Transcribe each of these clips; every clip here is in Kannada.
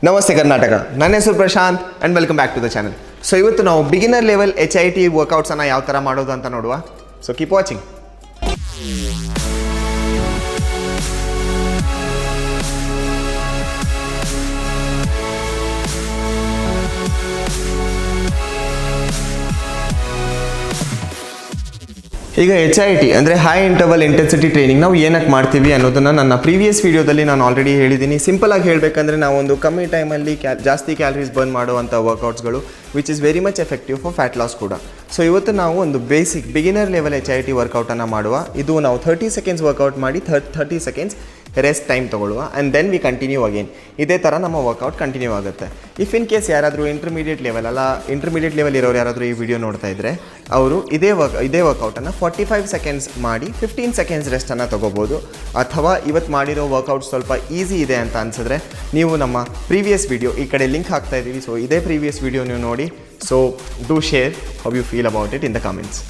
ನಮಸ್ತೆ ಕರ್ನಾಟಕ, ನನ್ನ ಹೆಸರು Prashant and welcome back to the channel. So ಇವತ್ತು ನಾವು ಬಿಗಿನರ್ ಲೆವೆಲ್ HIIT ವರ್ಕೌಟ್ಸನ್ನು ಯಾವ ಥರ ಮಾಡೋದು ಅಂತ ನೋಡುವ. So keep watching. ಈಗ HIIT ಅಂದರೆ ಹೈ ಇಂಟರ್ವಲ್ ಇಂಟೆನ್ಸಿಟಿ ಟ್ರೈನಿಂಗ್ ನಾವು ಏನಕ್ಕೆ ಮಾಡ್ತೀವಿ ಅನ್ನೋದನ್ನು ನನ್ನ ಪ್ರೀವಿಯಸ್ ವೀಡಿಯೋದಲ್ಲಿ ನಾನು ಆಲ್ರೆಡಿ ಹೇಳಿದ್ದೀನಿ. ಸಿಂಪಲಾಗಿ ಹೇಳಬೇಕಂದ್ರೆ ನಾವೊಂದು ಕಮ್ಮಿ ಟೈಮಲ್ಲಿ ಜಾಸ್ತಿ ಕ್ಯಾಲರೀಸ್ ಬರ್ನ್ ಮಾಡುವಂಥ ವರ್ಕೌಟ್ಸ್ಗಳು which is very much effective for fat loss ಕೂಡ. ಸೊ ಇವತ್ತು ನಾವು ಒಂದು ಬೇಸಿಕ್ ಬಿಗಿನರ್ ಲೆವೆಲ್ HIIT ವರ್ಕೌಟನ್ನು ಮಾಡುವ. ಇದು ನಾವು 30 ಸೆಕೆಂಡ್ಸ್ ವರ್ಕೌಟ್ ಮಾಡಿ 30 ಸೆಕೆಂಡ್ಸ್ ರೆಸ್ಟ್ ಟೈಮ್ ತೊಗೊಳ್ಳುವ and then we continue again. ಇದೇ ಥರ ನಮ್ಮ ವರ್ಕೌಟ್ ಕಂಟಿನ್ಯೂ ಆಗುತ್ತೆ. ಇಫ್ ಇನ್ ಕೇಸ್ ಯಾರಾದರೂ ಇಂಟರ್ಮೀಡಿಯೇಟ್ ಲೆವೆಲ್ ಇರೋರು ಯಾರಾದರೂ ಈ ವಿಡಿಯೋ ನೋಡ್ತಾ ಇದ್ದರೆ ಅವರು ಇದೇ ವರ್ಕೌಟನ್ನು 45 ಸೆಕೆಂಡ್ಸ್ ಮಾಡಿ 15 ಸೆಕೆಂಡ್ಸ್ ರೆಸ್ಟನ್ನು ತೊಗೋಬೋದು. ಅಥವಾ ಇವತ್ತು ಮಾಡಿರೋ ವರ್ಕೌಟ್ ಸ್ವಲ್ಪ ಈಸಿ ಇದೆ ಅಂತ ಅನಿಸಿದ್ರೆ ನೀವು ನಮ್ಮ ಪ್ರೀವಿಯಸ್ ವಿಡಿಯೋ ಈ ಕಡೆ ಲಿಂಕ್ ಹಾಕ್ತಾ ಇದ್ದೀವಿ. ಸೊ ಇದೇ ಪ್ರೀವಿಯಸ್ ವಿಡಿಯೋ ನೀವು ನೋಡಿ. So do share how you feel about it in the comments.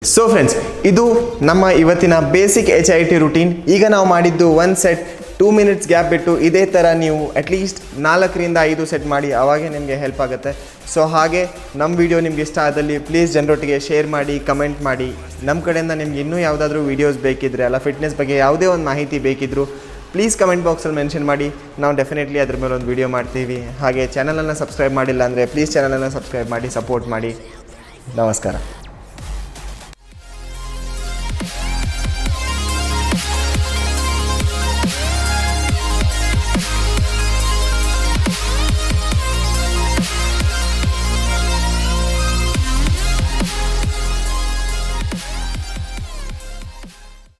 So friends, ಇದು ನಮ್ಮ ಇವತ್ತಿನ ಬೇಸಿಕ್ HIIT ರೂಟೀನ್. ಈಗ ನಾವು ಮಾಡಿದ್ದು 1 ಸೆಟ್ 2 ಮಿನಿಟ್ಸ್ ಗ್ಯಾಪ್ ಬಿಟ್ಟು ಇದೇ ಥರ ನೀವು ಅಟ್ಲೀಸ್ಟ್ 4ರಿಂದ 5 ಸೆಟ್ ಮಾಡಿ, ಆವಾಗೇ ನಿಮಗೆ ಹೆಲ್ಪ್ ಆಗುತ್ತೆ. ಸೊ ಹಾಗೆ ನಮ್ಮ ವಿಡಿಯೋ ನಿಮ್ಗೆ ಇಷ್ಟ ಆದಲ್ಲಿ ಪ್ಲೀಸ್ ಜನರೊಟ್ಟಿಗೆ ಶೇರ್ ಮಾಡಿ, ಕಮೆಂಟ್ ಮಾಡಿ. ನಮ್ಮ ಕಡೆಯಿಂದ ನಿಮ್ಗೆ ಇನ್ನೂ ಯಾವುದಾದ್ರೂ ವೀಡಿಯೋಸ್ ಬೇಕಿದ್ರೆ ಅಲ್ಲ ಫಿಟ್ನೆಸ್ ಬಗ್ಗೆ ಯಾವುದೇ ಒಂದು ಮಾಹಿತಿ ಬೇಕಿದ್ದರೂ ಪ್ಲೀಸ್ ಕಮೆಂಟ್ ಬಾಕ್ಸಲ್ಲಿ ಮೆನ್ಷನ್ ಮಾಡಿ. ನಾವು ಡೆಫಿನೆಟ್ಲಿ ಅದ್ರ ಮೇಲೆ ಒಂದು ವೀಡಿಯೋ ಮಾಡ್ತೀವಿ. ಹಾಗೆ ಚಾನಲನ್ನು ಸಬ್ಸ್ಕ್ರೈಬ್ ಮಾಡಿಲ್ಲ ಅಂದರೆ ಪ್ಲೀಸ್ ಚಾನಲನ್ನು ಸಬ್ಸ್ಕ್ರೈಬ್ ಮಾಡಿ, ಸಪೋರ್ಟ್ ಮಾಡಿ. ನಮಸ್ಕಾರ.